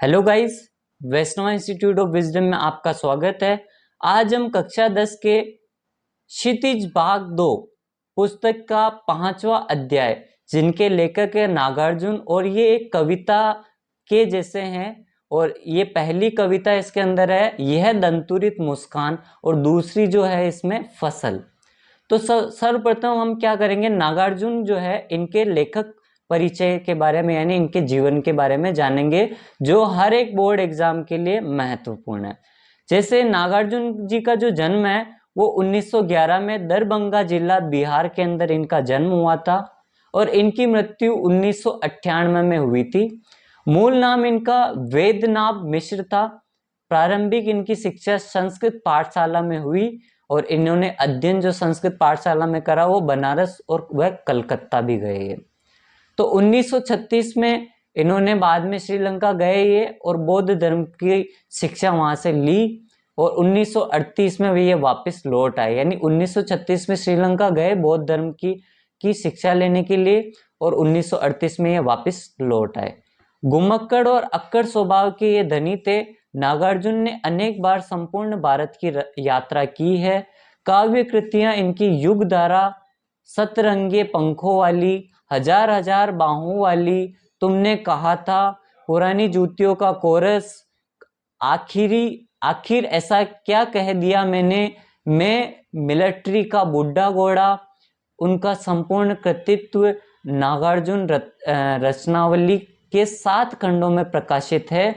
Hello guys, Vaishnav institute of wisdom में आपका स्वागत है। आज हम कक्षा 10 के क्षितिज भाग 2 पुस्तक का 5वां अध्याय, जिनके लेखक है नागार्जुन, और ये एक कविता के जैसे हैं। और ये पहली कविता इसके अंदर है, यह दंतुरित मुस्कान, और दूसरी जो है इसमें फसल। तो सर्वप्रथम हम क्या करेंगे, नागार्जुन जो है इनके लेखक परिचय के बारे में यानी इनके जीवन के बारे में जानेंगे, जो हर एक बोर्ड एग्जाम के लिए महत्वपूर्ण है। जैसे नागार्जुन जी का जो जन्म है वो 1911 में दरभंगा जिला बिहार के अंदर इनका जन्म हुआ था, और इनकी मृत्यु 1998 में हुई थी। मूल नाम इनका वेदनाभ मिश्र था। प्रारंभिक इनकी शिक्षा संस्कृत पाठशाला में हुई, और इन्होंने अध्ययन जो संस्कृत पाठशाला में करा वो बनारस और वह कलकत्ता भी गए। तो 1936 में इन्होंने बाद में श्रीलंका गए ये और बौद्ध धर्म की शिक्षा वहां से ली, और 1938 में ये वापस लौट आए। यानी 1936 में श्रीलंका गए बौद्ध धर्म की शिक्षा लेने के लिए, और 1938 में ये वापस लौट आए। घुमक्कड़ और अक्कड़ स्वभाव के ये धनी थे। नागार्जुन ने अनेक बार संपूर्ण भारत की यात्रा की है। काव्य कृतियां इनकी युग धारा, सतरंगे पंखों वाली, हजार हजार बाहों वाली, तुमने कहा था, पुरानी जूतियों का कोरस, आखिर ऐसा क्या कह दिया मैंने, मैं मिलिट्री का बुढ़ा घोड़ा, उनका संपूर्ण कृतित्व नागार्जुन रचनावली के 7 खंडों में प्रकाशित है।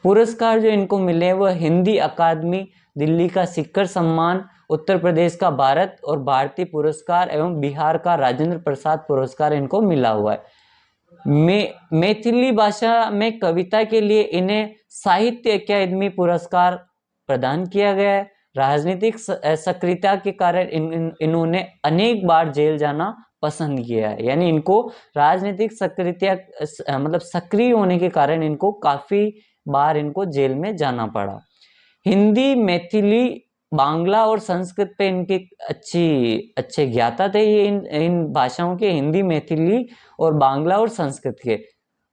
पुरस्कार जो इनको मिले वह हिंदी अकादमी दिल्ली का सिक्कर सम्मान, उत्तर प्रदेश का भारत और भारतीय पुरस्कार एवं बिहार का राजेंद्र प्रसाद पुरस्कार इनको मिला हुआ है। मैथिली भाषा में कविता के लिए इन्हें साहित्य अकादमी पुरस्कार प्रदान किया गया है। राजनीतिक सक्रियता के कारण इन्होंने अनेक बार जेल जाना पसंद किया है। यानी इनको राजनीतिक सक्रियता मतलब सक्रिय होने के कारण इनको काफी बार इनको जेल में जाना पड़ा। हिंदी, मैथिली, बांग्ला और संस्कृत पे इनके अच्छे ज्ञाता थे। ये इन भाषाओं के, हिंदी, मैथिली और बांग्ला और संस्कृत के।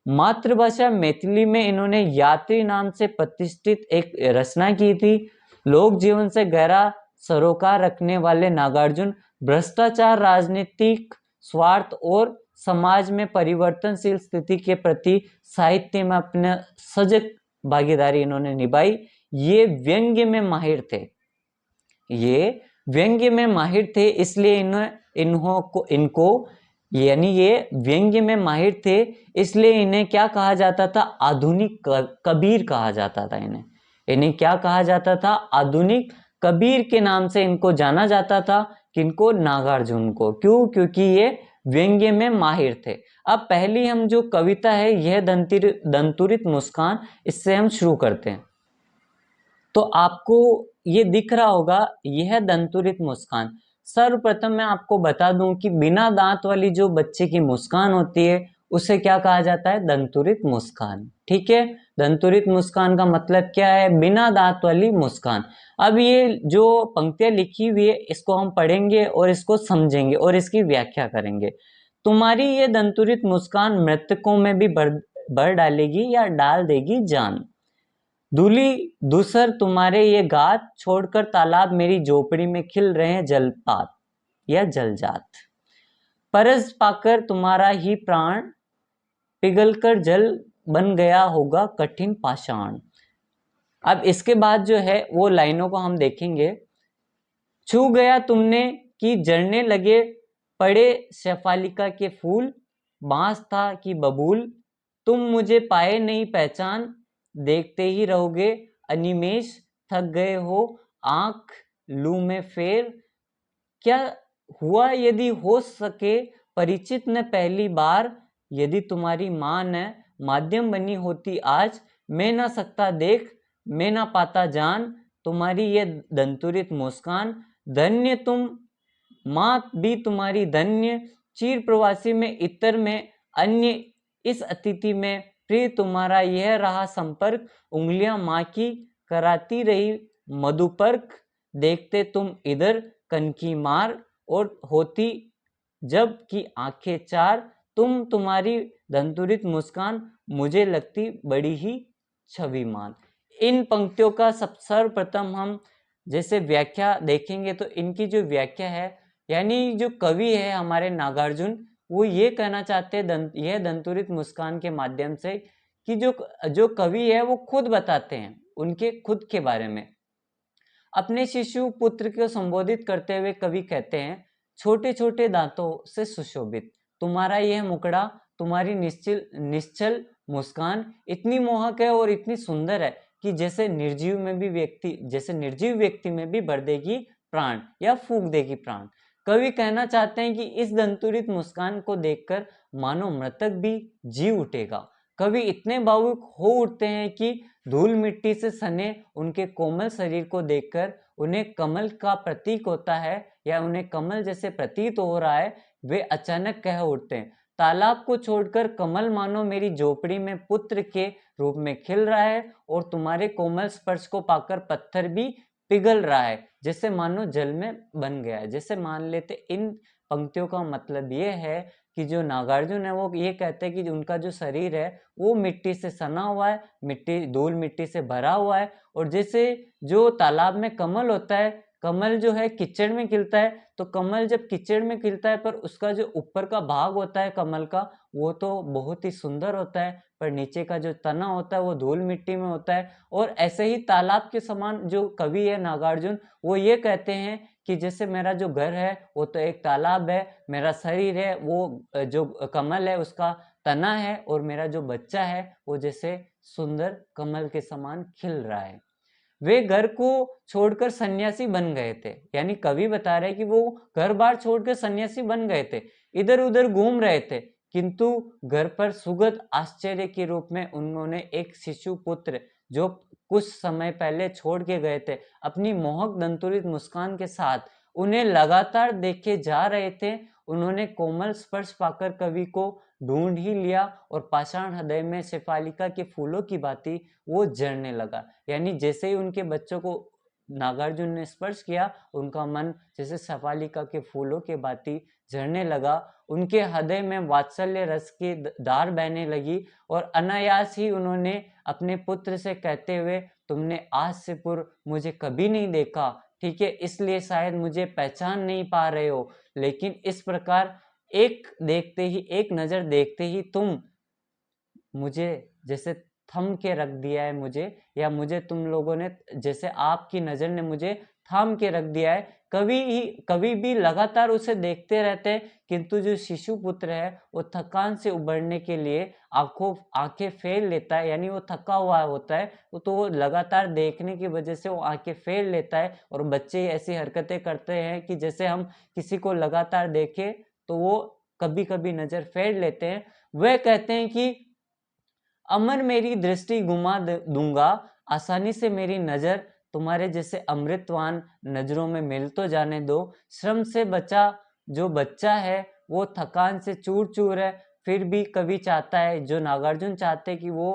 मातृभाषा मैथिली में इन्होंने यात्री नाम से प्रतिष्ठित एक रचना की थी। लोक जीवन से गहरा सरोकार रखने वाले नागार्जुन भ्रष्टाचार, राजनीतिक स्वार्थ और समाज में परिवर्तनशील स्थिति के प्रति साहित्य में अपने सजग भागीदारी इन्होंने निभाई। ये व्यंग्य में माहिर थे। इसलिए ये व्यंग्य में माहिर थे, इसलिए इन्हें क्या कहा जाता था, आधुनिक कबीर कहा जाता था। इन्हें क्या कहा जाता था, आधुनिक कबीर के नाम से इनको जाना जाता था। किनको, नागार्जुन को। क्यों? क्योंकि ये व्यंग्य में माहिर थे। अब पहली हम जो कविता है, यह दंतुरित मुस्कान, इससे हम शुरू करते हैं। तो आपको ये दिख रहा होगा, यह दंतुरित मुस्कान। सर्वप्रथम मैं आपको बता दूं कि बिना दांत वाली जो बच्चे की मुस्कान होती है उसे क्या कहा जाता है, दंतुरित मुस्कान। ठीक है, दंतुरित मुस्कान का मतलब क्या है, बिना दांत वाली मुस्कान। अब ये जो पंक्तियां लिखी हुई है इसको हम पढ़ेंगे और इसको समझेंगे और इसकी व्याख्या करेंगे। तुम्हारी ये दंतुरित मुस्कान मृतकों में भी भर डालेगी या डाल देगी जान। दूली दूसर तुम्हारे ये गात, छोड़कर तालाब मेरी झोपड़ी में खिल रहे हैं जलपात या जलजात। परस पाकर तुम्हारा ही प्राण, पिघलकर जल बन गया होगा कठिन पाषाण। अब इसके बाद जो है वो लाइनों को हम देखेंगे। छू गया तुमने कि जड़ने लगे पड़े शेफालिका के फूल, बांस था कि बबूल, तुम मुझे पाए नहीं पहचान, देखते ही रहोगे अनिमेष, थक गए हो आंख लू में फेर। क्या हुआ यदि हो सके परिचित न पहली बार, यदि तुम्हारी मां न माध्यम बनी होती आज, मैं ना सकता देख, मैं ना पाता जान, तुम्हारी ये दंतुरित मुस्कान। धन्य तुम मां भी तुम्हारी धन्य, चीर प्रवासी में इतर में अन्य, इस अतिथि में प्रिय तुम्हारा यह रहा संपर्क, उंगलियां मां की कराती रही मधुपर्क, देखते तुम इधर कनकी मार, और होती जब की आंखें चार, तुम्हारी दंतुरित मुस्कान मुझे लगती बड़ी ही छविमान। इन पंक्तियों का सर्वप्रथम हम जैसे व्याख्या देखेंगे तो इनकी जो व्याख्या है, यानी जो कवि है हमारे नागार्जुन, वो ये कहना चाहते हैं यह दंतुरित मुस्कान के माध्यम से कि जो जो कवि है वो खुद बताते हैं उनके खुद के बारे में। अपने शिशु पुत्र को संबोधित करते हुए कवि कहते हैं, छोटे छोटे दांतों से सुशोभित तुम्हारा यह मुखड़ा, तुम्हारी निश्चल मुस्कान इतनी मोहक है और इतनी सुंदर है कि जैसे निर्जीव व्यक्ति में भी भर देगी प्राण या फूंक देगी प्राण। कवि कहना चाहते हैं कि इस दंतुरित मुस्कान को देखकर मानो मृतक भी जी उठेगा। कवि इतने भावुक हो उठते हैं कि धूल मिट्टी से सने उनके कोमल शरीर को देखकर उन्हें कमल का प्रतीक होता है या उन्हें कमल जैसे प्रतीत हो रहा है, वे अचानक कह उठते हैं, तालाब को छोड़कर कमल मानो मेरी झोपड़ी में पुत्र के रूप में खिल रहा है और तुम्हारे कोमल स्पर्श को पाकर पत्थर भी पिघल रहा है, जैसे मानो जल में बन गया है। जैसे मान लेते इन पंक्तियों का मतलब ये है कि जो नागार्जुन है वो ये कहते हैं कि उनका जो शरीर है वो मिट्टी से सना हुआ है, धूल मिट्टी से भरा हुआ है, और जैसे जो तालाब में कमल होता है, कमल जो है कीचड़ में खिलता है, तो कमल जब कीचड़ में खिलता है पर उसका जो ऊपर का भाग होता है कमल का वो तो बहुत ही सुंदर होता है, पर नीचे का जो तना होता है वो धूल मिट्टी में होता है। और ऐसे ही तालाब के समान जो कवि है नागार्जुन, वो ये कहते हैं कि जैसे मेरा जो घर है वो तो एक तालाब है, मेरा शरीर है वो जो कमल है उसका तना है, और मेरा जो बच्चा है वो जैसे सुंदर कमल के समान खिल रहा है। वे घर को छोड़कर सन्यासी बन गए थे, यानी कवि बता रहे कि वो घर बार छोड़कर सन्यासी बन गए थे, इधर उधर घूम रहे थे, किंतु घर पर सुगत आश्चर्य के रूप में उन्होंने एक शिशु पुत्र जो कुछ समय पहले छोड़ के गए थे, अपनी मोहक दंतुरित मुस्कान के साथ उन्हें लगातार देखे जा रहे थे। उन्होंने कोमल स्पर्श पाकर कवि को ढूंढ ही लिया और पाषाण हृदय में शेफालिका के फूलों की भांति वो झड़ने लगा। यानी जैसे ही उनके बच्चों को नागार्जुन ने स्पर्श किया, उनका मन जैसे शेफालिका के फूलों के भांति झड़ने लगा, उनके हृदय में वात्सल्य रस की धार बहने लगी, और अनायास ही उन्होंने अपने पुत्र से कहते हुए, तुमने आज से पूर्व मुझे कभी नहीं देखा, ठीक है, इसलिए शायद मुझे पहचान नहीं पा रहे हो, लेकिन इस प्रकार एक नजर देखते ही तुम मुझे जैसे थम के रख दिया है मुझे, या मुझे तुम लोगों ने जैसे आपकी नजर ने मुझे थाम के रख दिया है। कवि भी लगातार उसे देखते रहते हैं, किंतु जो शिशु पुत्र है वो थकान से उबरने के लिए आंखें फेर लेता है, यानी वो थका हुआ होता है, तो वो लगातार देखने की वजह से वो आंखें फेर लेता है। और बच्चे ऐसी हरकतें करते हैं कि जैसे हम किसी को लगातार देखें तो वो कभी कभी नजर फेर लेते हैं। वह कहते हैं कि अमर मेरी दृष्टि घुमा दूंगा, आसानी से मेरी नजर तुम्हारे जैसे अमृतवान नजरों में मिल तो जाने दो। श्रम से बचा जो बच्चा है वो थकान से चूर चूर है, फिर भी कवि चाहता है, जो नागार्जुन चाहते कि वो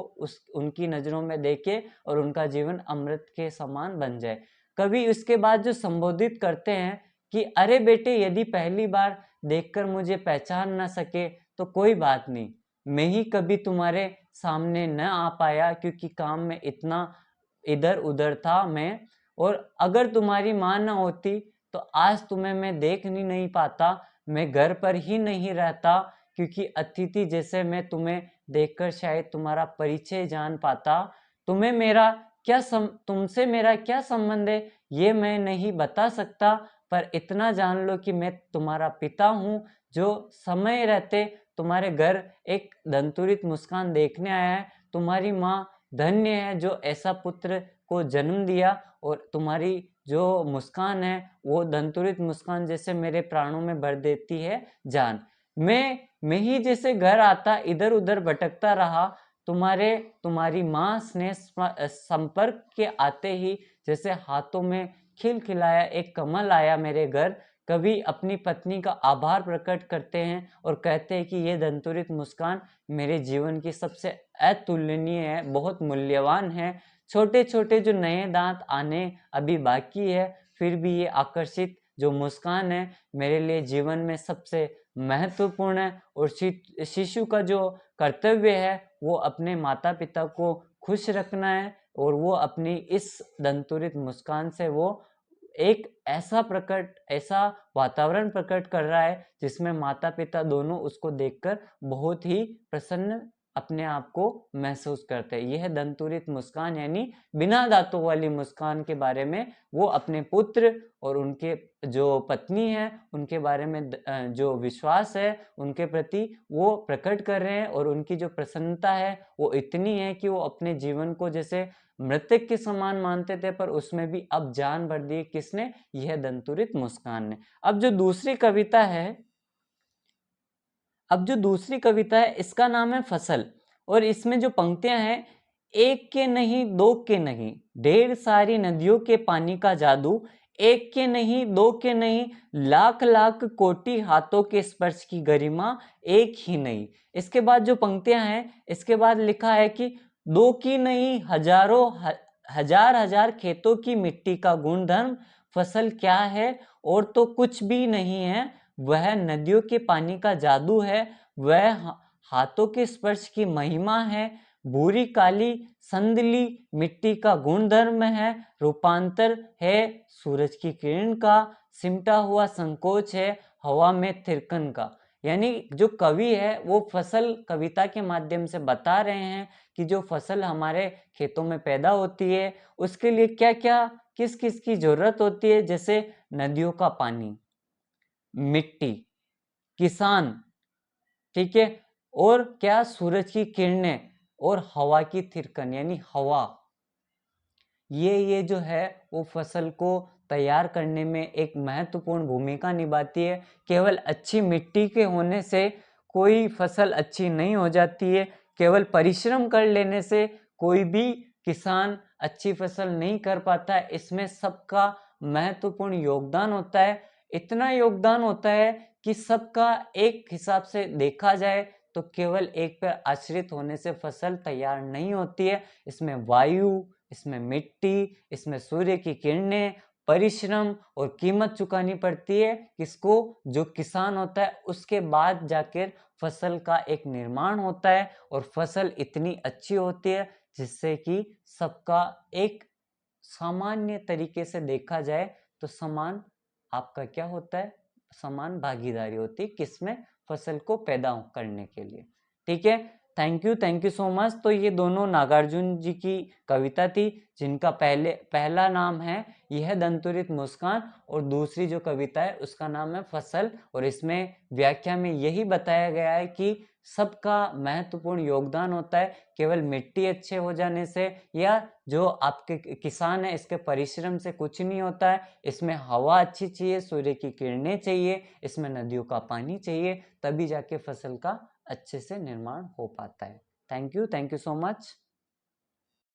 उनकी नजरों में देखे और उनका जीवन अमृत के समान बन जाए। कवि उसके बाद जो संबोधित करते हैं कि अरे बेटे, यदि पहली बार देखकर मुझे पहचान ना सके तो कोई बात नहीं, मैं ही कभी तुम्हारे सामने न आ पाया क्योंकि काम में इतना इधर उधर था मैं, और अगर तुम्हारी माँ न होती तो आज तुम्हें मैं देख नहीं पाता, मैं घर पर ही नहीं रहता क्योंकि अतिथि जैसे मैं तुम्हें देखकर शायद तुम्हारा परिचय जान पाता। तुमसे मेरा क्या संबंध है ये मैं नहीं बता सकता, पर इतना जान लो कि मैं तुम्हारा पिता हूँ, जो समय रहते तुम्हारे घर एक दंतुरित मुस्कान देखने आया है। तुम्हारी माँ धन्य है जो ऐसा पुत्र को जन्म दिया, और तुम्हारी जो मुस्कान है वो दंतुरित मुस्कान जैसे मेरे प्राणों में भर देती है जान। मैं ही जैसे घर आता इधर उधर भटकता रहा, तुम्हारी माँ स्नेह संपर्क के आते ही जैसे हाथों में खिलखिलाया एक कमल आया मेरे घर। कवि अपनी पत्नी का आभार प्रकट करते हैं और कहते हैं कि ये दंतुरित मुस्कान मेरे जीवन की सबसे अतुलनीय है, बहुत मूल्यवान है। छोटे छोटे जो नए दांत आने अभी बाकी है, फिर भी ये आकर्षित जो मुस्कान है मेरे लिए जीवन में सबसे महत्वपूर्ण है। और शिशु का जो कर्तव्य है वो अपने माता पिता को खुश रखना है, और वो अपनी इस दंतुरित मुस्कान से वो एक ऐसा वातावरण प्रकट कर रहा है जिसमें माता पिता दोनों उसको देखकर बहुत ही प्रसन्न अपने आप को महसूस करते हैं। यह दंतुरित मुस्कान यानी बिना दांतों वाली मुस्कान के बारे में वो अपने पुत्र और उनके जो पत्नी है उनके बारे में जो विश्वास है उनके प्रति वो प्रकट कर रहे हैं, और उनकी जो प्रसन्नता है वो इतनी है कि वो अपने जीवन को जैसे मृतक के समान मानते थे, पर उसमें भी अब जान भर दी किसने? यह दंतुरित मुस्कान ने। अब जो दूसरी कविता है इसका नाम है फसल, और इसमें जो पंक्तियां हैं, एक के नहीं दो के नहीं ढेर सारी नदियों के पानी का जादू, एक के नहीं दो के नहीं लाख लाख कोटि हाथों के स्पर्श की गरिमा एक ही नहीं। इसके बाद जो पंक्तियां हैं, इसके बाद लिखा है कि दो की नहीं हजारों हजार हजार खेतों की मिट्टी का गुणधर्म फसल क्या है, और तो कुछ भी नहीं है, वह नदियों के पानी का जादू है, वह हाथों के स्पर्श की महिमा है, भूरी काली संदली मिट्टी का गुणधर्म है, रूपांतर है सूरज की किरण का, सिमटा हुआ संकोच है हवा में थिरकन का। यानी जो कवि है वो फसल कविता के माध्यम से बता रहे हैं कि जो फसल हमारे खेतों में पैदा होती है उसके लिए क्या क्या किस किस की जरूरत होती है, जैसे नदियों का पानी, मिट्टी, किसान, ठीक है, और क्या सूरज की किरणें और हवा की थिरकन यानी हवा। ये जो है वो फसल को तैयार करने में एक महत्वपूर्ण भूमिका निभाती है। केवल अच्छी मिट्टी के होने से कोई फसल अच्छी नहीं हो जाती है, केवल परिश्रम कर लेने से कोई भी किसान अच्छी फसल नहीं कर पाता है। इसमें सबका महत्वपूर्ण योगदान होता है, इतना योगदान होता है कि सबका एक हिसाब से देखा जाए तो केवल एक पर आश्रित होने से फसल तैयार नहीं होती है। इसमें वायु, इसमें मिट्टी, इसमें सूर्य की किरणें, परिश्रम और कीमत चुकानी पड़ती है किसको? जो किसान होता है। उसके बाद जाकर फसल का एक निर्माण होता है और फसल इतनी अच्छी होती है जिससे कि सबका एक सामान्य तरीके से देखा जाए तो समान आपका क्या होता है? समान भागीदारी होती है किसमें? फसल को पैदा करने के लिए। ठीक है, थैंक यू सो मच। तो ये दोनों नागार्जुन जी की कविता थी जिनका पहला नाम है यह दंतुरित मुस्कान, और दूसरी जो कविता है उसका नाम है फसल। और इसमें व्याख्या में यही बताया गया है कि सबका महत्वपूर्ण योगदान होता है, केवल मिट्टी अच्छे हो जाने से या जो आपके किसान है इसके परिश्रम से कुछ नहीं होता है। इसमें हवा अच्छी चाहिए, सूर्य की किरणें चाहिए, इसमें नदियों का पानी चाहिए, तभी जाके फसल का अच्छे से निर्माण हो पाता है। Thank you so much.